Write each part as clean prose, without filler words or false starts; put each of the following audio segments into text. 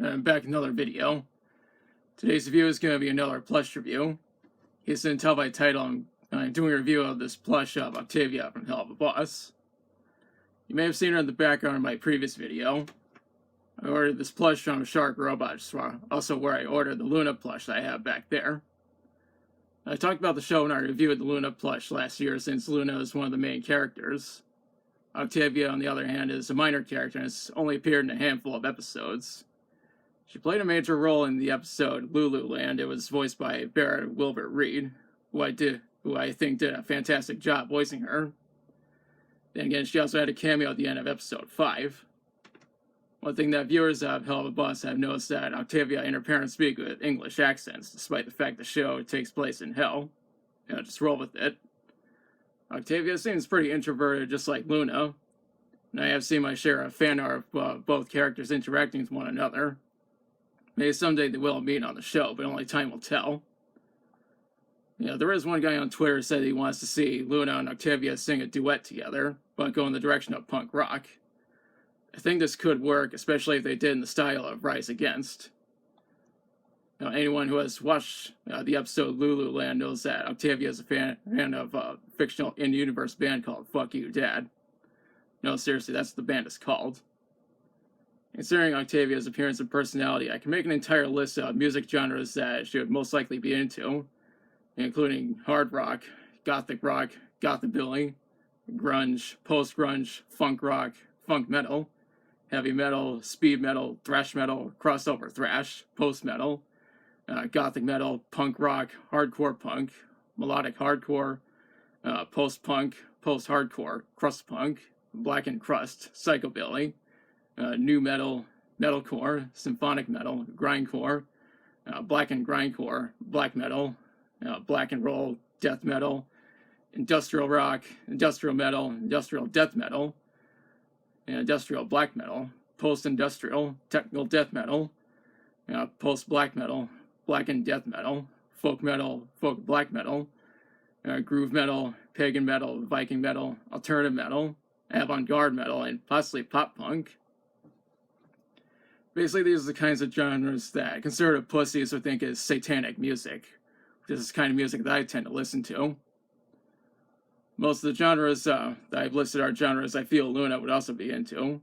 I'm back with another video. Today's review is going to be another plush review. You can tell by the title, I'm doing a review of this plush of Octavia from Helluva. You may have seen her in the background of my previous video. I ordered this plush from Shark Robots, also where I ordered the Luna plush that I have back there. I talked about the show when I reviewed the Luna plush last year, since Luna is one of the main characters. Octavia, on the other hand, is a minor character and has only appeared in a handful of episodes. She played a major role in the episode Lululand. It was voiced by Barrett Wilbert Reed, who I think did a fantastic job voicing her. Then again, she also had a cameo at the end of episode 5. One thing that viewers of Helluva have noticed that Octavia and her parents speak with English accents, despite the fact the show takes place in Hell. Just roll with it. Octavia seems pretty introverted, just like Luna, and I have seen my share of fan art of both characters interacting with one another. Maybe someday they will meet on the show, but only time will tell. There is one guy on Twitter who said he wants to see Luna and Octavia sing a duet together, but go in the direction of punk rock. I think this could work, especially if they did in the style of Rise Against. Anyone who has watched the episode Lululand knows that Octavia is a fan of a fictional in-universe band called Fuck You, Dad. No, seriously, that's what the band is called. Considering Octavia's appearance and personality, I can make an entire list of music genres that she would most likely be into, including hard rock, gothabilly, grunge, post-grunge, funk rock, funk metal, heavy metal, speed metal, thrash metal, crossover thrash, post-metal, gothic metal, punk rock, hardcore punk, melodic hardcore, post-punk, post-hardcore, crust punk, black and crust, psychobilly, new metal, metalcore, symphonic metal, grindcore, black and grindcore, black metal, black and roll, death metal, industrial rock, industrial metal, industrial death metal, industrial black metal, post-industrial, technical death metal, post-black metal, black and death metal, folk black metal, groove metal, pagan metal, Viking metal, alternative metal, avant-garde metal, and possibly pop punk. Basically, these are the kinds of genres that conservative pussies would think is satanic music, which is the kind of music that I tend to listen to. Most of the genres that I've listed are genres I feel Luna would also be into.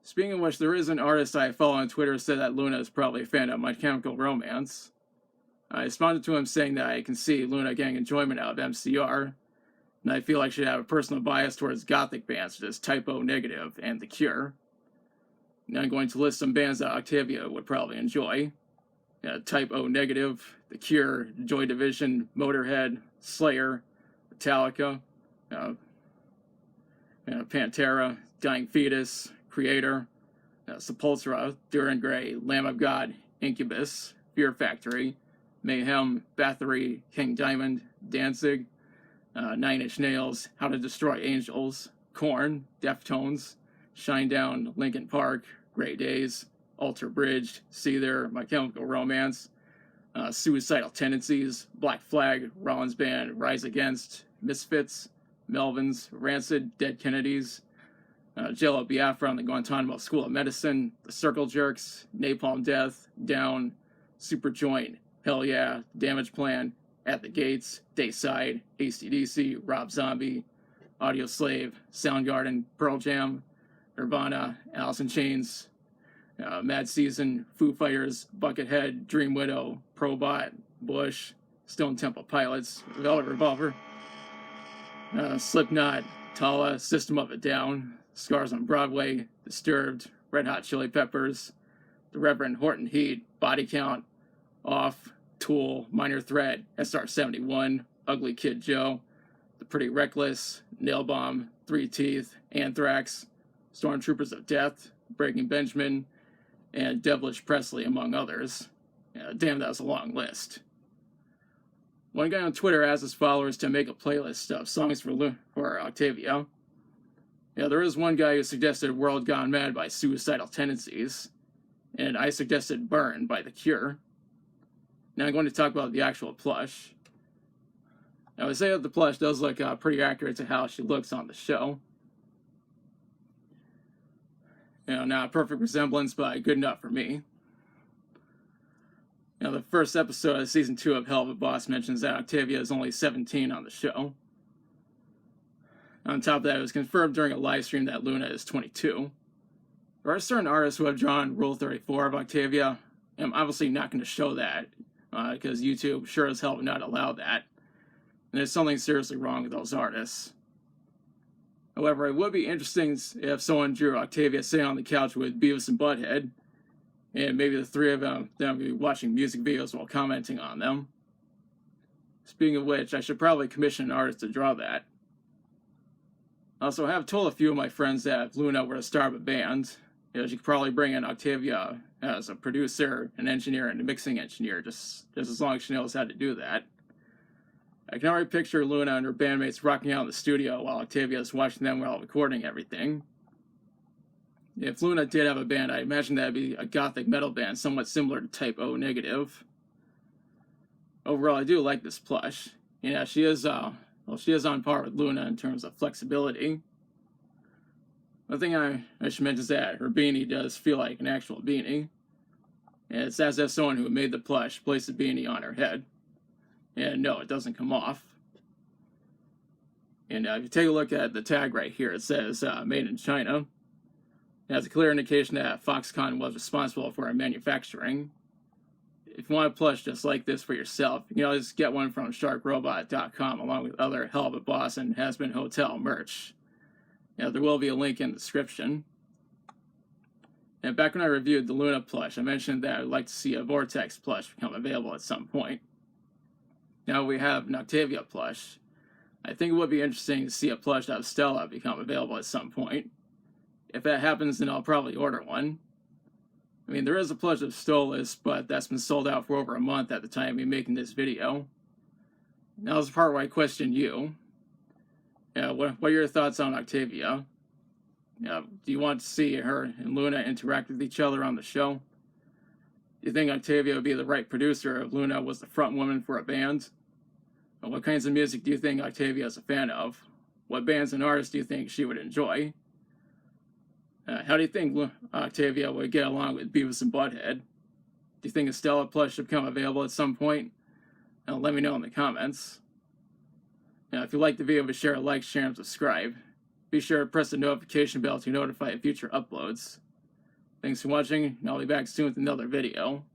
Speaking of which, there is an artist I follow on Twitter who said that Luna is probably a fan of My Chemical Romance. I responded to him saying that I can see Luna getting enjoyment out of MCR, and I feel like she should have a personal bias towards gothic bands such as Type O Negative and The Cure. Now I'm going to list some bands that Octavia would probably enjoy. Type O Negative, The Cure, Joy Division, Motorhead, Slayer, Metallica, Pantera, Dying Fetus, Creator, Sepultura, Duran Gray, Lamb of God, Incubus, Fear Factory, Mayhem, Bathory, King Diamond, Danzig, Nine Inch Nails, How to Destroy Angels, Korn, Deftones, Shinedown, Linkin Park, Grey Days, Alter Bridge, Seether, My Chemical Romance, Suicidal Tendencies, Black Flag, Rollins Band, Rise Against, Misfits, Melvins, Rancid, Dead Kennedys, Jello Biafra and the Guantanamo School of Medicine, The Circle Jerks, Napalm Death, Down, Superjoint, Hell Yeah, Damage Plan, At the Gates, Dayside, AC/DC, Rob Zombie, Audio Slave, Soundgarden, Pearl Jam, Nirvana, Alice in Chains, Mad Season, Foo Fighters, Buckethead, Dream Widow, Probot, Bush, Stone Temple Pilots, Velvet Revolver, Slipknot, Tala, System of a Down, Scars on Broadway, Disturbed, Red Hot Chili Peppers, The Reverend Horton Heat, Body Count, Off, Tool, Minor Threat, SR-71, Ugly Kid Joe, The Pretty Reckless, Nail Bomb, Three Teeth, Anthrax, Stormtroopers of Death, Breaking Benjamin, and Devilish Presley, among others. Damn, that was a long list. One guy on Twitter asked his followers to make a playlist of songs for Octavia. There is one guy who suggested World Gone Mad by Suicidal Tendencies, and I suggested Burn by The Cure. Now I'm going to talk about the actual plush. Now, I would say that the plush does look pretty accurate to how she looks on the show. Not a perfect resemblance, but good enough for me. The first episode of season 2 of Helluva Boss mentions that Octavia is only 17 on the show. On top of that, it was confirmed during a live stream that Luna is 22. There are certain artists who have drawn Rule 34 of Octavia. I'm obviously not going to show that, because YouTube sure as hell would not allow that. And there's something seriously wrong with those artists. However, it would be interesting if someone drew Octavia sitting on the couch with Beavis and Butthead, and maybe the three of them would be watching music videos while commenting on them. Speaking of which, I should probably commission an artist to draw that. Also, I have told a few of my friends that if Luna were to start of a band, she could probably bring in Octavia as a producer, an engineer, and a mixing engineer, just as long as she knows how to do that. I can already picture Luna and her bandmates rocking out in the studio while Octavia is watching them while recording everything. If Luna did have a band, I imagine that'd be a gothic metal band somewhat similar to Type O Negative. Overall, I do like this plush. She is on par with Luna in terms of flexibility. One thing I should mention is that her beanie does feel like an actual beanie. And it's as if someone who made the plush placed the beanie on her head. And no, it doesn't come off. And if you take a look at the tag right here, it says made in China. It has a clear indication that Foxconn was responsible for our manufacturing. If you want a plush just like this for yourself, you can always get one from sharkrobot.com along with other Helluva Boss and Has Been Hotel merch. There will be a link in the description. And back when I reviewed the Luna plush, I mentioned that I'd like to see a Vortex plush become available at some point. Now we have an Octavia plush. I think it would be interesting to see a plush of Stella become available at some point. If that happens, then I'll probably order one. I mean, there is a plush of Stolas, but that's been sold out for over a month at the time of me making this video. Now is the part where I question you. What are your thoughts on Octavia? Do you want to see her and Luna interact with each other on the show? Do you think Octavia would be the right producer if Luna was the front woman for a band? What kinds of music do you think Octavia is a fan of? What bands and artists do you think she would enjoy? How do you think Octavia would get along with Beavis and Butthead? Do you think a Stella plush should become available at some point? Let me know in the comments. If you like the video, be sure to like, share, and subscribe. Be sure to press the notification bell to be notified of future uploads. Thanks for watching, and I'll be back soon with another video.